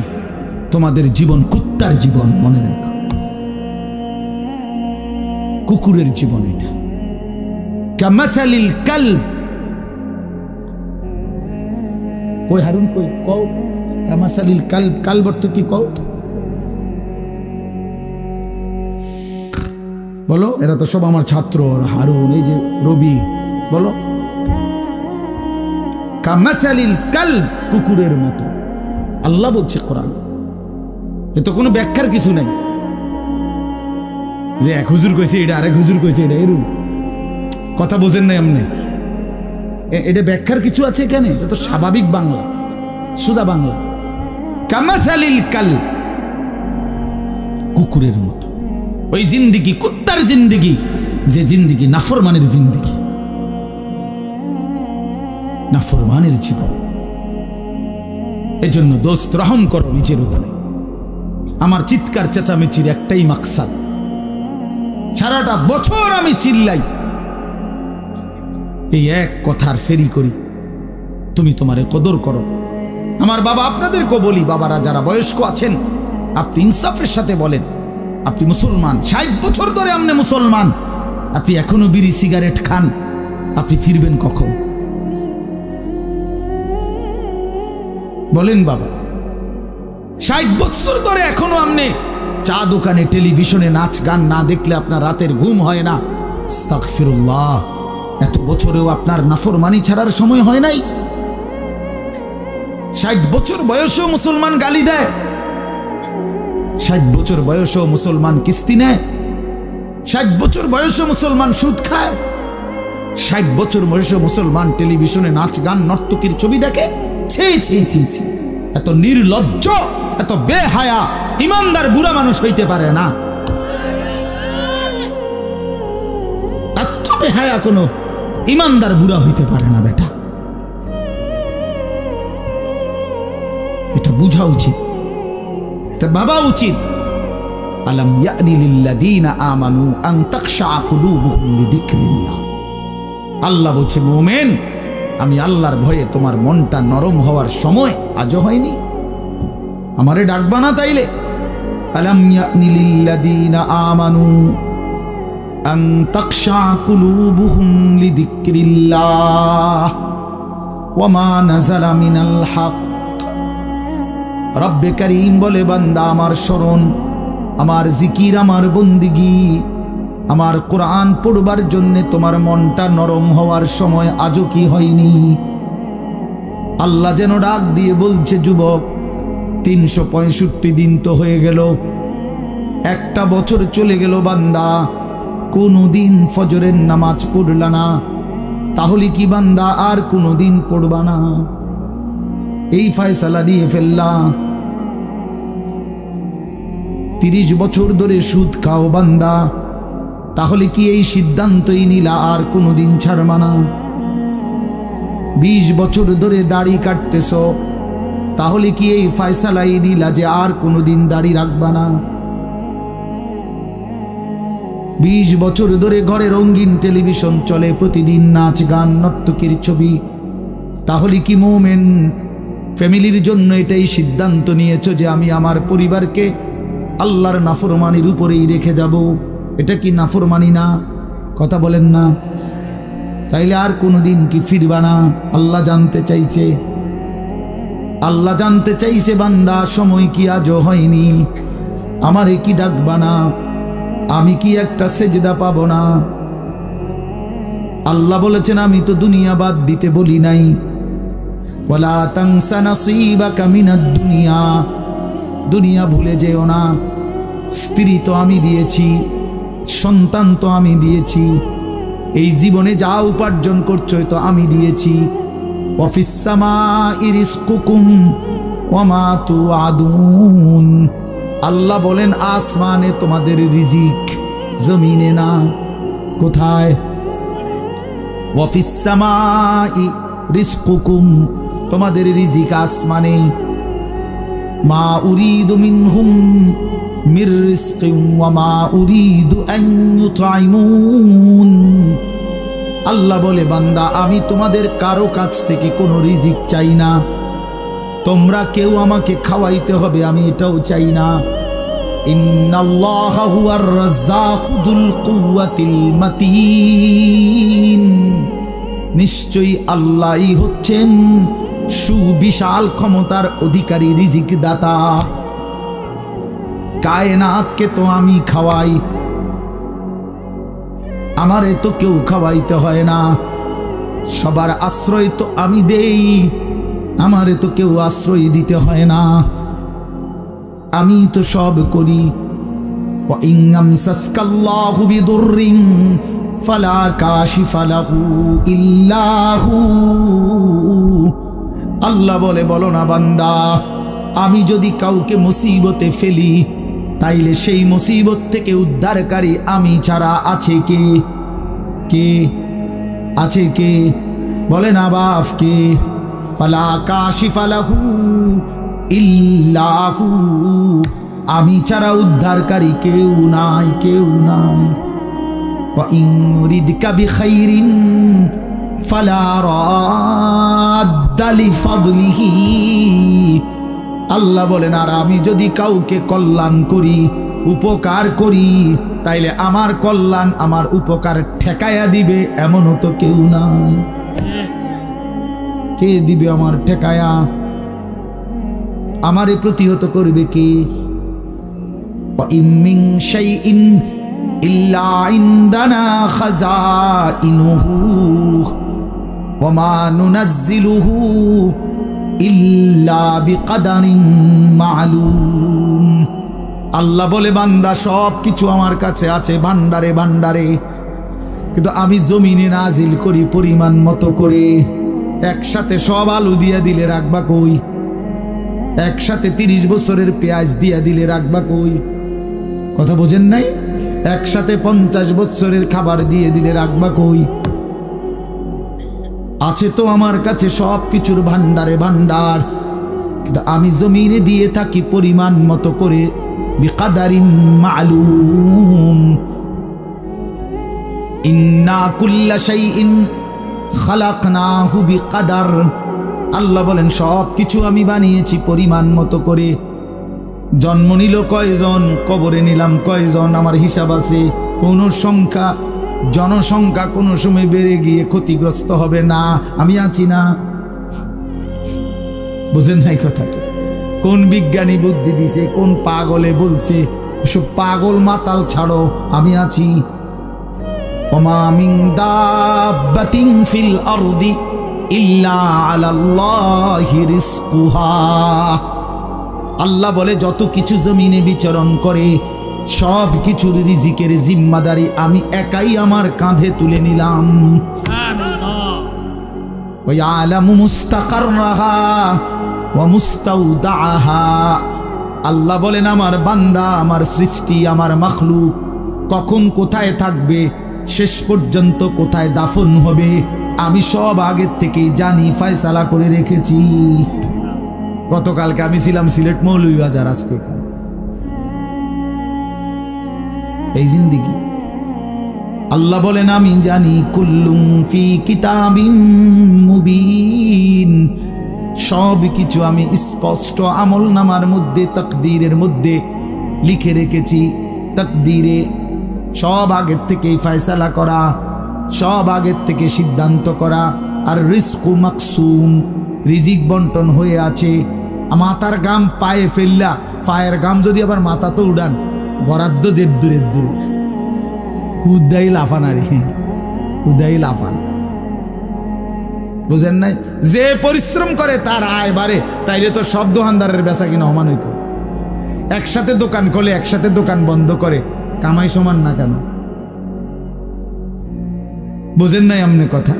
তোমাদের জীবন কুত্তার জীবন, মনে রাখো, কুকুরের জীবন এটা। কামাসালিল কালব। কই হারুন, কই কও কামাসালিল কালব, কালব অর্থ কি কও? বলো, এরা তো সব আমার ছাত্র, হারুন, এই যে রবি, বলো। কামাসালিল কালব, কুকুরের মতো আল্লাহ বলছে কোরআন। এ তো কোনো ব্যাখ্যার কিছু নাই যে এক হুজুর কইছে এটা, আরেক হুজুর কইছে এটা, এরকম কথা বোঝেন না এমনি। এটা ব্যাখ্যার কিছু আছে এখানে? এটা তো স্বাভাবিক বাংলা, সুদা বাংলা। কামাসালিল কালব, কুকুরের মতো। ওই জিন্দেগি কুত্তার জিন্দেগি, যে জিন্দেগি নাফরমানের জিন্দেগি, নাফরমানের জীবন। এজন্য দোস্ত, রহম করো নিজের উপরে। আমার চিৎকার চেঁচামেচির একটাই মাকসাদ, সারাটা বছর আমি চিল্লাই, এই এক কথার ফেরি করি, তুমি তোমারে কদর করো। আমার বাবা, আপনাদেরকে বলি, বাবারা যারা বয়স্ক আছেন, আপনি ইনসাফের সাথে বলেন, আপনি মুসলমান, 60 বছর ধরে আপনি মুসলমান, আপনি এখনো বিড়ি সিগারেট খান, আপনি ফিরবেন কখন? বলেন বাবা, 60 বছর ধরে এখনো আপনি চা দোকানে, টেলিভিশনে নাচ গান না দেখলে আপনার রাতের ঘুম হয় না। আস্তাগফিরুল্লাহ, এত বছরেও আপনার নাফরমানি ছাড়ার সময় হয় নাই? 60 বছর বয়সেও মুসলমান গালি দেয়, 60 বছর বয়সেও মুসলমান কিস্তি নেয়, 60 বছর বয়সেও মুসলমান সুদ খায়, 60 বছর বয়সেও মুসলমান টেলিভিশনে নাচ গান নর্তকীর ছবি দেখে। ছি ছি ছি ছি, এত নির্লজ্জ, এত বেহায়া ইমানদার বুড়া মানুষ হইতে পারে না। এত বেহায়া কোনো ইমানদার বুড়া হইতে পারে না বেটা, এটা বুঝা উচিত, এটা ভাবা উচিত। আলাম ইয়ানি লিল্লাযীনা আমানু আন তাখশা কুলুবুহুম লিযিকরিল্লাহ। আল্লাহ বলছে, মুমিন, আমি আল্লাহর ভয়ে তোমার মনটা নরম হওয়ার সময় আজও হয়নি? আমারে ডাকবা না তাইলে? আলাম ইয়ানি লিল্লাযীনা আমানু, আন তাখশা কুলুবুহুম লিযিকরিল্লাহ ওয়া মা নাযালা মিনাল হক। রব্বে কারীম বলে, বান্দা আমার স্মরণ, আমার জিকির, আমার বন্দিগি, আমার কোরআন পড়বার জন্যে তোমার মনটা নরম হওয়ার সময় আজও কি হয়নি? আল্লাহ যেন ডাক দিয়ে বলছে, যুবক 365 দিন তো হয়ে গেল, একটা বছর চলে গেল, বান্দা কোনদিন ফজরের নামাজ পড়লা না, তাহলে কি বান্দা আর কোনদিন পড়বা না? এই ফয়সালা দিয়ে ফেললা। 30 বছর ধরে সুদ খাও বান্দা, তাহলে কি এই সিদ্ধান্তই নিলা আর কোনদিন ছাড়বা না? 20 বছর ধরে দাড়ি কাটতেছ, তাহলে কি এই ফয়সালাই নিলা যে আর কোনদিন দাড়ি রাখবা না? 20 বছর ধরে ঘরে রঙিন টেলিভিশন চলে, প্রতিদিন নাচ গান নর্তকীর ছবি, তাহলে কি মুমিন ফ্যামিলির জন্য এটাই সিদ্ধান্ত নিয়েছো যে আমি আমার পরিবারকে আল্লাহর নাফরমানির উপরেই রেখে যাব? এটা কি নাফরমানি না? কথা বলেন না? তাইলে আর কোনোদিন কি ফিরবা না? আল্লাহ জানতে চাইছে, আল্লাহ জানতে চাইছে, বান্দা সময় কি আজও হয়নি? আমারে কি ডাকবা না? আমি কি একটা সেজদা পাবো না? আল্লাহ বলেছেন, আমি তো দুনিয়া বাদ দিতে বলি নাই, ওয়ালা তানসা নাসীবাকা মিনাদ দুনিয়া, দুনিয়া ভুলে যেও না। স্ত্রী তো আমি দিয়েছি, সন্তান তো আমি দিয়েছি, এই জীবনে যা উপার্জন করছো তো আমি দিয়েছি। ওয়াফিস সামাই রিজকুকুম ওয়া মা তুআদুন, আল্লাহ বলেন আসমানে তোমাদের রিজিক, জমিনে না। কোথায়? ওয়াফিস সামাই রিজকুকুম, তোমাদের রিজিক আসমানে। মা উরিদু মিনহুম মির রিজকিন ওয়া মা উরিদু আন ইউতঈমুন, আল্লাহ বলে, বান্দা আমি তোমাদের কারো কাছ থেকে কোনো রিজিক চাই না, তোমরা কেউ আমাকে খাওয়াইতে হবে আমি এটাও চাই না। ইন্নাল্লাহা হুয়ার রাজ্জাকু যুল কুওয়াতিল মাতিন, নিশ্চয়ই আল্লাহই হচ্ছেন সুবিশাল ক্ষমতার অধিকারী, রিজিক দাতা। কায়নাতকে তো আমি খাওয়াই, আমারে তো কেউ খাওয়াইতে হয় না। সবার আশ্রয় তো আমি দেই, আমারে তো কেউ আশ্রয় দিতে হয় না, আমি তো সব করি। ওয়া ইন আমসাসকাল্লাহু বিদুররিন ফালা কাশিফা লাহু ইল্লা হু, আল্লাহ বলে, বলো না বান্দা, আমি যদি কাউকে মুসিবতে ফেলি, তাইলে সেই মুসিবত থেকে উদ্ধারকারী আমি ছাড়া আছে কে? কে আছে? কে বলে না বাপ? কে? ফালা কাশিফা লাহু ইল্লা হু, আমি ছাড়া উদ্ধারকারী কেউ নাই, কেউ নাই। ওয়া ইন ইউরিদকা বিখাইরিন ফালা রাদ্দা লিফাদলিহি, আল্লাহ বলেন, আর আমি যদি কাউকে কল্যাণ করি, উপকার করি, তাইলে আমার কল্যাণ, আমার উপকার ঠেকায়া দিবে এমনও তো কেউ নাই। কে দিবে আমার ঠেকায়া? আমারে প্রতিহত করবে কে? ওয়া ইন মিন শাইইন ইল্লা ইনদানা খাযাইনুহু ওয়া মা নুনাজ্জিলুহু ইল্লা বিকদারিন মা'লুম, আল্লাহ বলে, বান্দা সব কিছু আমার কাছে আছে ভান্ডারে ভান্ডারে, কিন্তু আমি জমিনে নাজিল করি পরিমাণ মতো করে। একসাথে সব আলু দিয়া দিলে রাখবা কই? একসাথে 30 বছরের পেঁয়াজ দিয়া দিলে রাখবা কই? কথা বোঝেন নাই? একসাথে 50 বছরের খাবার দিয়ে দিলে রাখবা কই? আছে তো আমার কাছে সব কিছুর ভান্ডারে ভান্ডার, কিন্তু আমি জমিনে দিয়ে থাকি পরিমাণ মতো করে, বিকাদারিন মা'লুম। ইন্না কুল্লা শাইইন খালাকনাহু বিকাদার, আল্লাহ বলেন সব কিছু আমি বানিয়েছি পরিমাণ মতো করে। জন্ম নিল কয়জন, কবরে নিলাম কয়জন, আমার হিসাব আছে। কোন সংখ্যা জনসংখ্যা কোনো সময় বেড়ে গিয়ে ক্ষতিগ্রস্ত হবে না। আমি আছি না? বুঝেন নাই কথাটা? কোন বিজ্ঞানী বুদ্ধি দিছে, কোন পাগলে বলছে? সব পাগল মাতাল ছাড়ো, আমি আছি। ওমা মিন দাব্বাতিন ফিল আরদি ইল্লা আলাল্লাহি রিজকুহা। আল্লাহ বলে যত কিছু জমিনে বিচরণ করে সব কিছুর রিজিকের জিম্মাদারি আমি একাই আমার কাঁধে তুলে নিলাম। ওয়া ইয়ালামু মুস্তাকাররাহা ওয়া মুস্তাউদাআহা। আল্লাহ বলেন আমার বান্দা, আমার সৃষ্টি, আমার মাখলুক কখন কোথায় থাকবে, শেষ পর্যন্ত কোথায় দাফন হবে, আমি সব আগের থেকেই জানি, ফয়সালা করে রেখেছি। গতকালকে আমি ছিলাম সিলেট মৌলভীবাজার, আজকে এই জিন্দিগি। আল্লাহ বলেন আমি জানি, কুল্লুম ফি কিতাবিম মুবিন, সব কিছু আমি স্পষ্ট আমলনামার মধ্যে, তাকদীরের মধ্যে লিখে রেখেছি। তাকদীরে সব আগের থেকেই ফয়সালা করা, সব আগের থেকে সিদ্ধান্ত করা। আর রিজকু মাকসুম, রিজিক বন্টন হয়ে আছে। মাথার গাম পায়ে ফেললা, পায়ের গাম যদি আবার মাথা তো উড়ান, বরাদ্দ যে দূরে দূর, উদ্দাই লাফান। আর উদ্দাই লাফান, বুঝেন নাই? যে পরিশ্রম করে তার আয় বাড়ে, তাইলে তো সব দোকানদারের বেচা কিনা সমান হইতো। একসাথে দোকান খোলে, একসাথে দোকান বন্ধ করে, কামাই সমান না কেন? বুঝেন নাই আমনে কথা?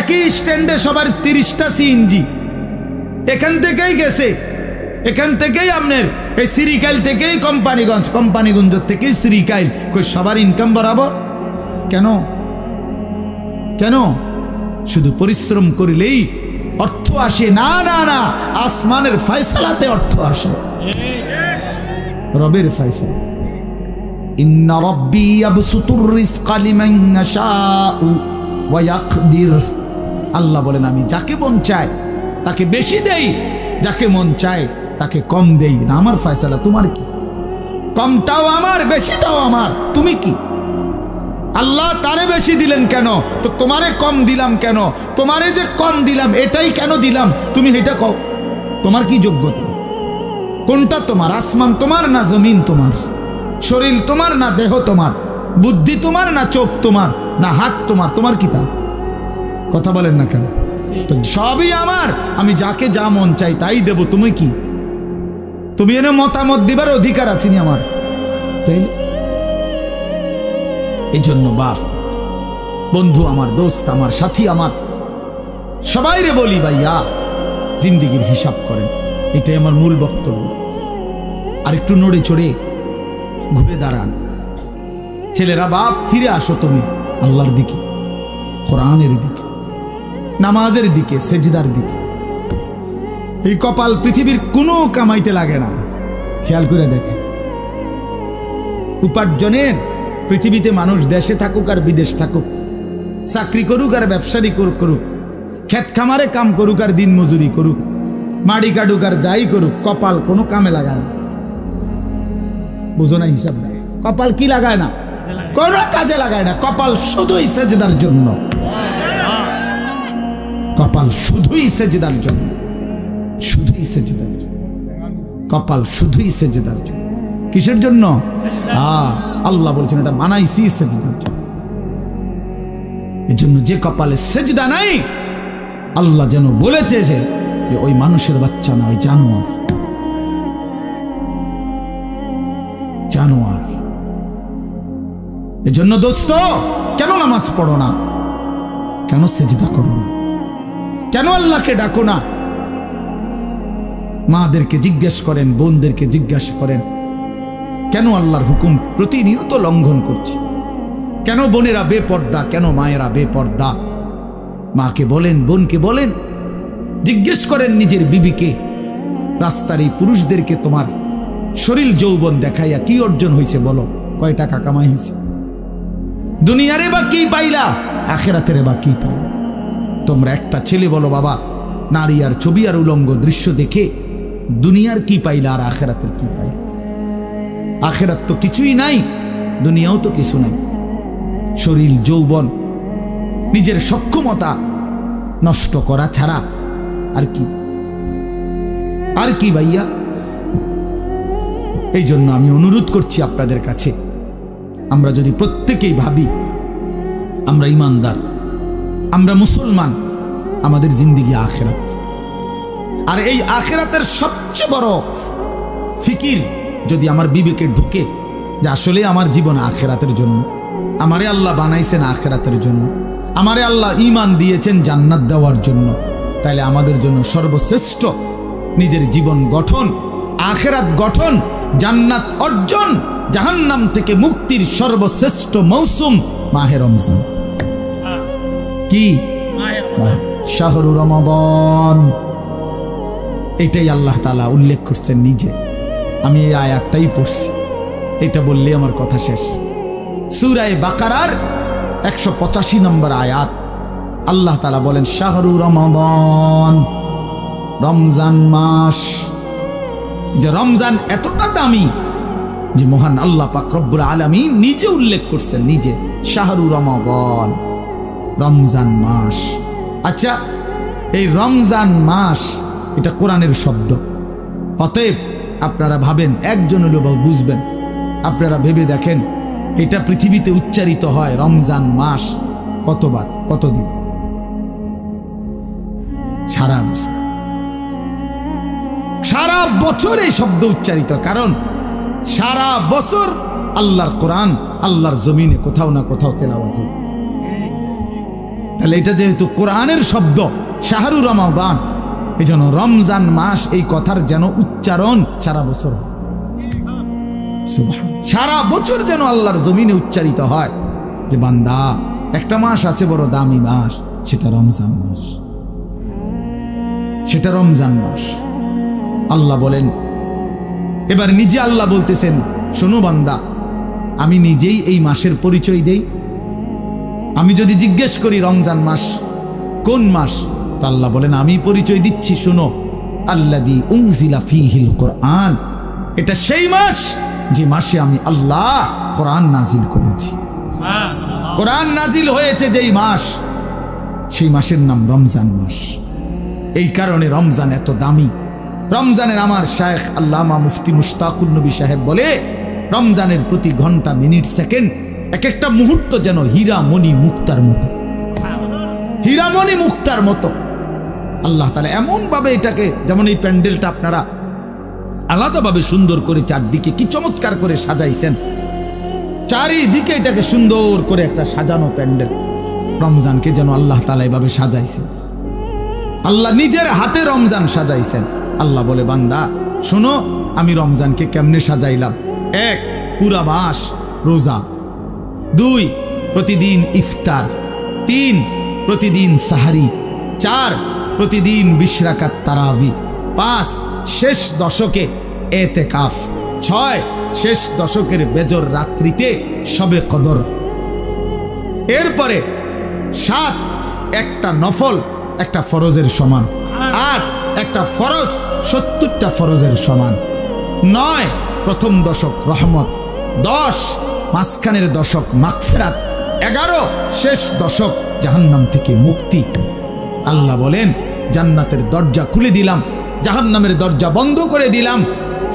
একই স্ট্যান্ডে সবার 30টা সিএনজি এখান থেকেই গেছে, এখান থেকেই আপনার এই সিরিকাইল থেকেই কোম্পানিগঞ্জ, কোম্পানিগঞ্জ থেকেই সিরিকাইল, কই সবার ইনকাম বরাবর কেন? কেন? শুধু পরিশ্রম করিলেই অর্থ আসে? না না না, আসমানের ফয়সালাতে অর্থ আসে, রবের ফয়সালা। ইন্না রাব্বি ইয়াবসুতুর রিজকা লিমান ইয়াশাউ ওয়া ইয়াকদির। আল্লাহ বলেন আমি যাকে মন চায় তাকে বেশি দেই, যাকে মন চায় তাকে কম দেই না। আমার ফয়সালা, তোমার কি? কমটাও আমার, বেশিটাও আমার, তুমি কি? আল্লাহ তারে বেশি দিলেন কেন, তো তোমারে কম দিলাম কেন? তোমারে যে কম দিলাম এটাই কেন দিলাম, তুমি এটা কও। তোমার কি যোগ্যতা? কোনটা তোমার? আসমান তোমার না জমিন তোমার? শরীর তোমার না দেহ তোমার? বুদ্ধি তোমার না চোখ তোমার না হাত তোমার? তোমার কি তা? কথা বলেন না কেন? তো সবই আমার, আমি যাকে যা মন চাই তাই দেব। তুমি কি? তুমি এনে মতামত দিবার অধিকার আছে নি আমার? তাই এই জন্য বাপ, বন্ধু আমার, দোস্ত আমার, সাথী আমার, সবাই রে বলি ভাইয়া জিন্দিগির হিসাব করেন। এটাই আমার মূল বক্তব্য। আর একটু নড়ে চড়ে ঘুরে দাঁড়ান। ছেলেরা, বাপ ফিরে আসো তুমি আল্লাহর দিকে, কোরআনের দিকে, নামাজের দিকে, সেজদার দিকে। এই কপাল পৃথিবীর কোনো কামাইতে লাগে না। খেয়াল করে দেখে, উপার্জনের পৃথিবীতে মানুষ দেশে থাকুক আর বিদেশ থাকুক, চাকরি করুক আর ব্যবসায়ী করুক, ক্ষেত খামারে কাম করুক আর দিন মজুরি করুক, মাড়ি কাটুক আর যাই করুক, কপাল কোনো কামে লাগায় না। বুঝো না হিসাব? কপাল কি লাগায় না? কোন কাজে লাগায় না। কপাল শুধুই সেজদার জন্য, কপাল শুধুই সেজদার জন্য, শুধুই সেজদার জন্য, কপাল শুধুই সেজদার জন্য। কিসের জন্য? আল্লাহ বলছেন এটা বানাইছি সেজদার জন্য। এর জন্য যে কপালে সেজদা নাই, আল্লাহ যেন বলেছে যে ওই মানুষের বাচ্চা না, ওই জানোয়ার, জানোয়ার। এর জন্য দোস্ত, কেন নামাজ পড়ো না? কেন সেজদা করো না? কেন আল্লাহকে ডাকো না? মাদেরকে জিজ্ঞেস করেন, বোনদেরকে জিজ্ঞাসা করেন, কেন আল্লাহর হুকুম প্রতিনিয়ত লঙ্ঘন করছে? কেন বোনেরা বেপর্দা? কেন মায়েরা বেপর্দা? মাকে বলেন, বোনকে বলেন, জিজ্ঞেস করেন নিজের বিবিকে, রাস্তার এই পুরুষদেরকে তোমার শরীর যৌবন দেখাইয়া কি অর্জন হয়েছে বলো? কয় টাকা কামাই হয়েছে? দুনিয়ারে বা কি পাইলা, আখিরাতের বা কি পাইলা? তোমরা একটা ছেলে বলো, বাবা নারী আর ছবি আর উলঙ্গ দৃশ্য দেখে দুনিয়ার কি পাইলা আর আখিরাতের কি পাইলা? আখিরাত তো কিছুই নাই। দুনিয়াও তো কিছু নাই। শরীর, যৌবন, নিজের সক্ষমতা নষ্ট করা ছাড়া আর কি, আর কি ভাইয়া? এই জন্য আমি অনুরোধ করছি আপনাদের কাছে, আমরা যদি প্রত্যেকেই ভাবি আমরা ইমানদার, আমরা মুসলমান, আমাদের জিন্দেগি আখিরাত, আর এই আখিরাতের সবচেয়ে বড় ফিকির যদি আমার বিবেকে ঢুকে যে আসলে আমার জীবন আখিরাতের জন্য, আমারে আল্লাহ বানাইছেন আখিরাতের জন্য, আমারে আল্লাহ ঈমান দিয়েছেন জান্নাত দেওয়ার জন্য, তাহলে আমাদের জন্য সর্বশ্রেষ্ঠ নিজের জীবন গঠন, আখিরাত গঠন, জান্নাত অর্জন, জাহান্নাম থেকে মুক্তির সর্বশ্রেষ্ঠ মৌসুম মাহে রমজান। কি শাহরু রমাদান, এটাই আল্লাহ তাআলা উল্লেখ করছেন নিজে। আমি এই আয়াতটাই পড়ছি, এটা বললে আমার কথা শেষ। সূরা বাকারার 185 নম্বর আয়াত, আল্লাহ তাআলা বলেন শাহরু রমাদান, রমজান মাস। যে রমজান এতটা দামি যে মহান আল্লাহ পাক রব্বুল আলামিন নিজে উল্লেখ করছেন, নিজে শাহরু রমাদান, রমজান মাস। আচ্ছা, এই রমজান মাস এটা কোরআনের শব্দ, অতএব আপনারা ভাবেন, একজন হলেও বুঝবেন, আপনারা ভেবে দেখেন এটা পৃথিবীতে উচ্চারিত হয় রমজান মাস কতবার, কতদিন? সারা বছর, সারা বছর এই শব্দ উচ্চারিত, কারণ সারা বছর আল্লাহর কোরআন আল্লাহর জমিনে কোথাও না কোথাও তেলাওয়াত হইতেছে। তাহলে এটা যেহেতু কোরআনের শব্দ শাহরু রমাদান, এই জন্য রমজান মাস এই কথার যেন উচ্চারণ সারা বছর, সারা বছর যেন আল্লাহর জমিনে উচ্চারিত হয় যে বান্দা, একটা মাস আছে বড় দামি মাস, সেটা রমজান মাস, সেটা রমজান মাস। আল্লাহ বলেন, এবার নিজে আল্লাহ বলতেছেন, শোনো বান্দা, আমি নিজেই এই মাসের পরিচয় দেই। আমি যদি জিজ্ঞেস করি রমজান মাস কোন মাস, তা আল্লাহ বলেন আমি পরিচয় দিচ্ছি, শোনো, আল্লাযী উনজিলা ফীহিল কোরআন, এটা সেই মাস যে মাসে আমি আল্লাহ কোরআন নাজিল করেছি। কোরআন নাজিল হয়েছে যেই মাস, সেই মাসের নাম রমজান মাস। এই কারণে রমজান এত দামি। রমজানের আমার শায়েখ আল্লামা মুফতি মুশতাকুন নবী সাহেব বলে, রমজানের প্রতি ঘন্টা, মিনিট, সেকেন্ড, এক একটা মুহূর্ত যেন হীরামণি মুক্তার মতো, হীরামণি মুক্তার মতো। আল্লাহ তাআলা এমন ভাবে এটাকে, যেমন এই প্যান্ডেলটা আপনারা আলাদাভাবে সুন্দর করে চারদিকে কি চমৎকার করে সাজাইছেন, চারিদিকে এটাকে সুন্দর করে একটা সাজানো প্যান্ডেল, রমজানকে যেন আল্লাহ তাআলা এভাবে সাজাইছেন। আল্লাহ নিজের হাতে রমজান সাজাইছেন। আল্লাহ বলে, বান্দা শোনো, আমি রমজানকে কেমনে সাজাইলাম। 1, পুরা মাস রোজা। 2, প্রতিদিন ইফতার। 3, প্রতিদিন সাহারি। 4, প্রতিদিন 20 রাকাত তারাবি। 5, শেষ দশকে এতেকাফ। 6, শেষ দশকের বেজর রাত্রিতে শবে কদর। এরপরে 7, একটা নফল একটা ফরজের সমান। 8, একটা ফরজ 70টা ফরজের সমান। 9, প্রথম দশক রহমত। 10, মাঝখানের দশক মাগফিরাত। 11, শেষ দশক জাহান্নাম থেকে মুক্তি। আল্লাহ বলেন, জান্নাতের দরজা খুলে দিলাম, জাহান্নামের দরজা বন্ধ করে দিলাম,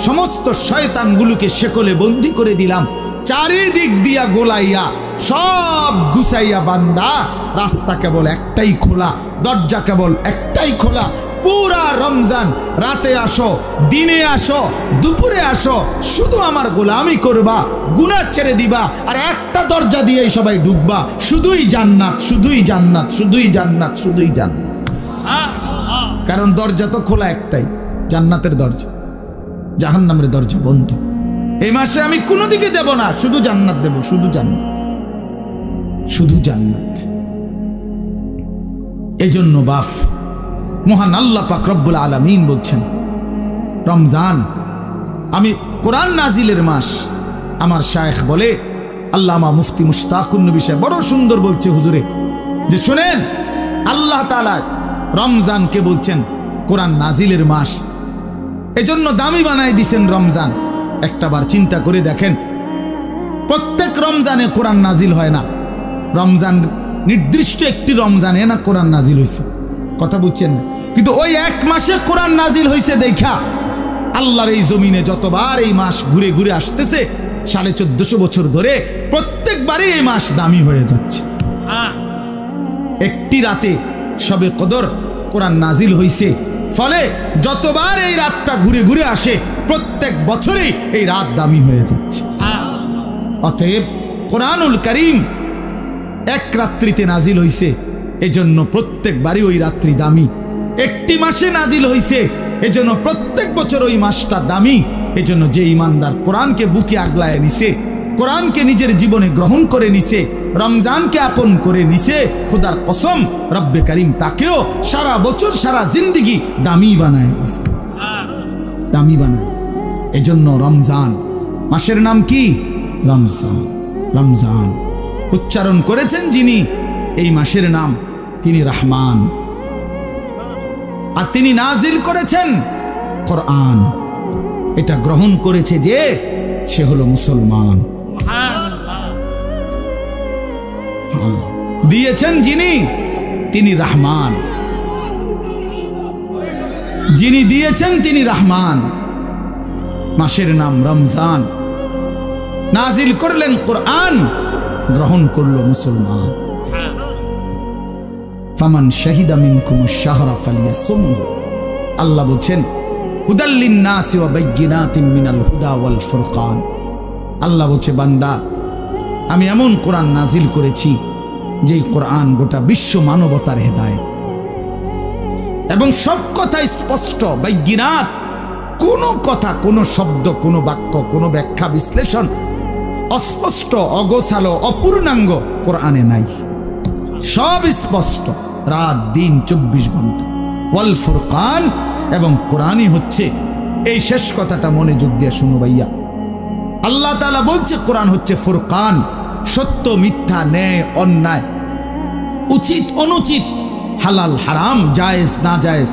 সমস্ত শয়তানগুলোকে শেকলে বন্দী করে দিলাম, চারিদিক দিয়া গোলাইয়া সব গুছাইয়া বান্দা, রাস্তা কেবল একটাই খোলা, দরজা কেবল একটাই খোলা। পুরা রমজান রাতে আসো, দিনে আসো, দুপুরে আসো, শুধু আমার গোলামি করবা, গুনাহ ছেড়ে দিবা, আর একটা দরজা দিয়েই সবাই ঢুকবা, শুধুই জান্নাত, শুধুই জান্নাত, শুধুই জান্নাত, শুধুই জান্নাত। কারণ দরজা তো খোলা একটাই, জান্নাতের দরজা, জাহান্নামের দরজা বন্ধ। এই মাসে আমি কোনো দিকে দেব না, শুধু জান্নাত দেব, শুধু জান্নাত, শুধু জান্নাত। এজন্য বাপ মহান আল্লাহ পাক রব্বুল আলামিন বলছেন, রমজান আমি কোরআন নাজিলের মাস। আমার শায়েখ বলে, আল্লামা মুফতি মুশতাকুন নবী সাহেব বড় সুন্দর বলছে হুজুরে, যে শুনেন, আল্লাহ তাআলা রমজানকে বলছেন কোরআন নাজিলের মাস, এজন্য দামি বানাই দিছেন রমজান। একটাবার চিন্তা করে দেখেন, প্রত্যেক রমজানে কোরআন নাজিল হয় না, রমজান নির্দিষ্ট একটি রমজানে না কোরআন নাজিল হয়েছে, কথা বুঝছেন না? কিন্তু ওই এক মাসে কোরআন নাজিল হয়েছে দেখা আল্লাহর এই জমিনে যতবার এই মাস ঘুরে ঘুরে আসতেছে 1450 বছর ধরে প্রত্যেকবারই এই মাস দামি হয়ে যাচ্ছে। একটি রাতে শবে কদর কোরআন নাজিল হয়েছে, ফলে যতবার এই রাতটা ঘুরে ঘুরে আসে প্রত্যেক বছরেই এই রাত দামি হয়ে যাচ্ছে। অতএব কোরআনুল কারীম এক রাত্রিতে নাজিল হইছে, এজন্য প্রত্যেকবারই ওই রাত্রি দামি। একটি মাসে নাজিল হইছে, এজন্য প্রত্যেক বছর ওই মাসটা দামি। এজন্য যে ইমানদার কোরআনকে বুকে আগলায় নিছে, কোরআনকে নিজের জীবনে গ্রহণ করে নিছে, রমজানকে আপন করে নিছে, খোদার কসম রব্বে কারীম তাকেও সারা বছর সারা জিন্দেগি দামি বানায় দিছে, দামি বানায় দিছে। এজন্য রমজান মাসের নাম কি? রমজান। রমজান উচ্চারণ করেছেন যিনি এই মাসের নাম, তিনি রহমান, আর তিনি নাজিল করেছেন কোরআন। এটা গ্রহণ করেছে যে সে হলো মুসলমান। দিয়েছেন যিনি, তিনি রহমান। যিনি দিয়েছেন তিনি রহমান। মাসের নাম রমজান, নাজিল করলেন কোরআন, গ্রহণ করলো মুসলমান। ফামান শাহিদা মিনকুমুশ শাহরা ফালিয়াসুমহু, আল্লাহ বলেন হুদাল লিন-নাসি ওয়া বাইয়িনাতিন মিনাল হুদা ওয়াল ফুরকান। আল্লাহ বলছে বান্দা আমি এমন কোরআন নাজিল করেছি যেই কোরআন গোটা বিশ্ব মানবতার হেদায়েত, এবং সব কথা স্পষ্ট, বাইয়িনাত, কোনো কথা, কোনো শব্দ, কোনো বাক্য, কোনো ব্যাখ্যা বিশ্লেষণ অস্পষ্ট, অগোছালো, অপূর্ণাঙ্গ কোরআনে নাই, সব স্পষ্ট, রাত দিন 24 ঘন্টা। ওয়াল ফুরকান, এবং কোরআনই হচ্ছে, এই শেষ কথাটা মনোযোগ দিয়ে শুনো ভাইয়া, আল্লাহ তাআলা বলছে কোরআন হচ্ছে ফুরকান, সত্য মিথ্যা, ন্যায় অন্যায়, উচিত অনুচিত, হালাল হারাম, জায়েজ না জায়েজ,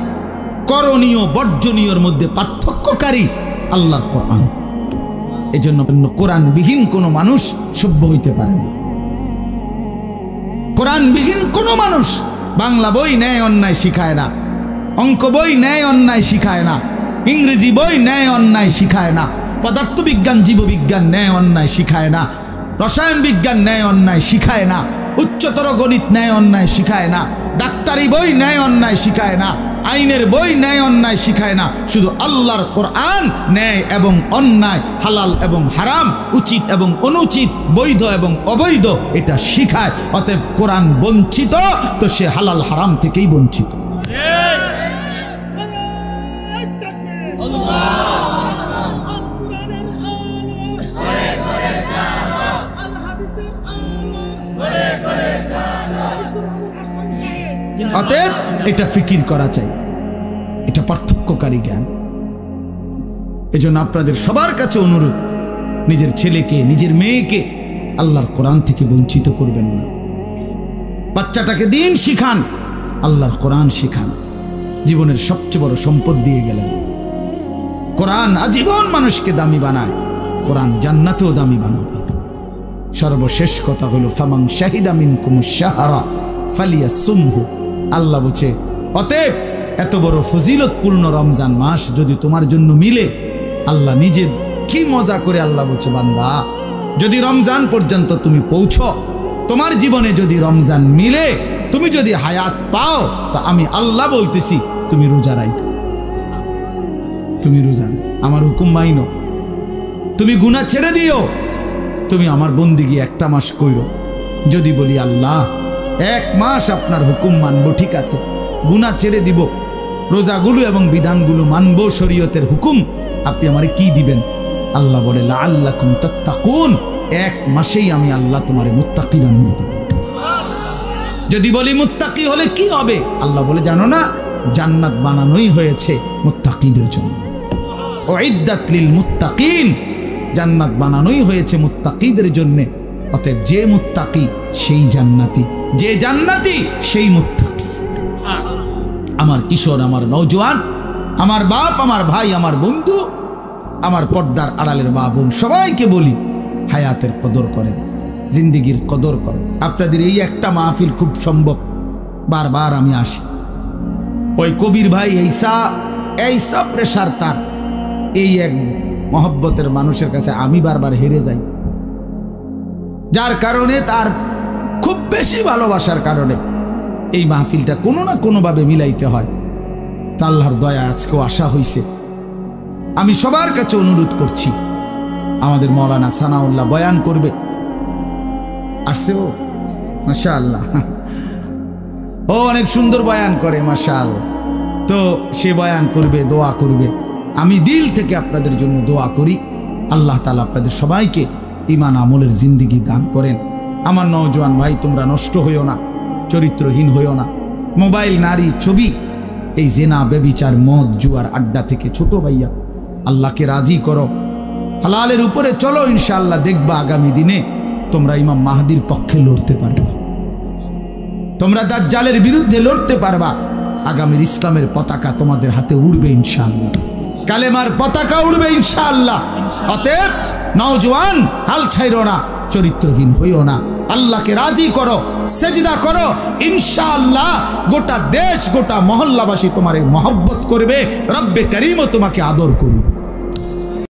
করণীয় বর্জনীয়র মধ্যে পার্থক্যকারী আল্লাহর কোরআন। এজন্য কোরআনবিহীন কোনো মানুষ সভ্য হইতে পারে না। কোরআনবিহীন কোনো মানুষ বাংলা বই ন্যায় অন্যায় শিখায় না, অঙ্ক বই ন্যায় অন্যায় শিখায় না, ইংরেজি বই ন্যায় অন্যায় শিখায় না, পদার্থবিজ্ঞান জীববিজ্ঞান ন্যায় অন্যায় শিখায় না, রসায়ন বিজ্ঞান ন্যায় অন্যায় শিখায় না, উচ্চতর গণিত ন্যায় অন্যায় শিখায় না, ডাক্তারি বই ন্যায় অন্যায় শিখায় না, আইনের বই ন্যায় অন্যায় শিখায় না। শুধু আল্লাহর কোরআন ন্যায় এবং অন্যায়, হালাল এবং হারাম, উচিত এবং অনুচিত, বৈধ এবং অবৈধ এটা শিখায়। অতএব কোরআন বঞ্চিত তো সে হালাল হারাম থেকেই বঞ্চিত। অতএব এটা ফিকির করা চাই, এটা পার্থক্যকারী জ্ঞান। এজন্য আপনাদের সবার কাছে অনুরোধ, নিজের ছেলেকে, নিজের মেয়েকে আল্লাহর কোরআন থেকে বঞ্চিত করবেন না। বাচ্চাটাকে দিন শিখান, আল্লাহর কোরআন শিখান। জীবনের সবচেয়ে বড় সম্পদ দিয়ে গেলেন। কোরআন আজীবন মানুষকে দামি বানায়, কোরআন জান্নাতেও দামি বানাবে। সর্বশেষ কথা হলো ফামান শাহিদা মিনকুমুশ শাহরা ফালিয়াসুমহু। আল্লাহ বলছে অতএব এত বড় ফজিলতপূর্ণ রমজান মাস যদি তোমার জন্য মিলে, আল্লাহ নিজে কি মজা করে আল্লাহ বলছে বান্দা যদি রমজান পর্যন্ত তুমি পৌঁছো, তোমার জীবনে যদি রমজান মিলে, তুমি যদি হায়াত পাও, তো আমি আল্লাহ বলতেছি তুমি রোজা রাখো, তুমি রোজা আমার হুকুম মাইনো, তুমি গুনাহ ছেড়ে দিও, তুমি আমার বন্দিগি একটা মাস কইরো। যদি বলি আল্লাহ 1 মাস আপনার হুকুম মানবো, ঠিক আছে, গুনাহ ছেড়ে দিব, রোজাগুলো এবং বিধানগুলো মানবো, শরীয়তের হুকুম, আপনি আমারে কি দিবেন? আল্লাহ বলে লাআল্লাকুম তাত্তাকুন, 1 মাসেই আমি আল্লাহ তোমারে মুত্তাকি বানিয়ে দেব। যদি বলি মুত্তাকি হলে কি হবে? আল্লাহ বলে জানো না, জান্নাত বানানোই হয়েছে মুত্তাকিদের জন্য। উইদ্দাত লিল মুত্তাকিন, জান্নাত বানানোই হয়েছে মুত্তাকিদের জন্য। অতএব যে মুত্তাকি সেই জান্নাতি, যে জান্নাতি সেই মুত্তাকি। আমার কিশোর, আমার নওজোয়ান, আমার বাপ, আমার ভাই, আমার বন্ধু, আমার পর্দার আড়ালের মা বোন, সবাইকে বলি হায়াতের কদর করেন, জিন্দিগির কদর করো। আপনাদের এই একটা মাহফিল খুব সম্ভব, বারবার আমি আসি। ওই কবির ভাই এইসা প্রেশার তার, এই এক মহব্বতের মানুষের কাছে আমি বারবার হেরে যাই, যার কারণে তার খুব বেশি ভালোবাসার কারণে এই মাহফিলটা কোনো না কোনোভাবে মিলাইতে হয়। তা আল্লাহর দয়া আজকেও আসা হইছে। আমি সবার কাছে অনুরোধ করছি, আমাদের মৌলানা সানাউল্লাহ বয়ান করবে, আসছে ও মাশাআল্লাহ, ও অনেক সুন্দর বয়ান করে মাশাআল্লাহ। তো সে বয়ান করবে, দোয়া করবে। আমি দিল থেকে আপনাদের জন্য দোয়া করি, আল্লাহ তাআলা আপনাদের সবাইকে ঈমান আমলের জিন্দেগি দান করেন। আমার নওজোয়ান ভাই, তোমরা নষ্ট হইও না, চরিত্রহীন হইও না। মোবাইল, নারী, ছবি, এই জেনা, ব্যভিচার, মদ, জুয়ার আড্ডা থেকে ছোট ভাইয়া আল্লাহকে রাজি করো, হালালের উপরে চলো। ইনশাআল্লাহ দেখবা আগামী দিনে তোমরা ইমাম মাহদির পক্ষে লড়তে পারবা, তোমরা দাজ্জালের বিরুদ্ধে লড়তে পারবা। আগামীর ইসলামের পতাকা তোমাদের হাতে উড়বে ইনশাআল্লাহ, কালেমার পতাকা উড়বে ইনশাআল্লাহ। অতএব নওজোয়ান, হাল ছাইরো না, চরিত্রহীন হইও না, আল্লাহকে রাজি করো, সেজদা করো। ইনশাআল্লাহ গোটা দেশ, গোটা মহল্লাবাসী তোমার মহব্বত করবে, রব্বে করিমও তোমাকে আদর করবে।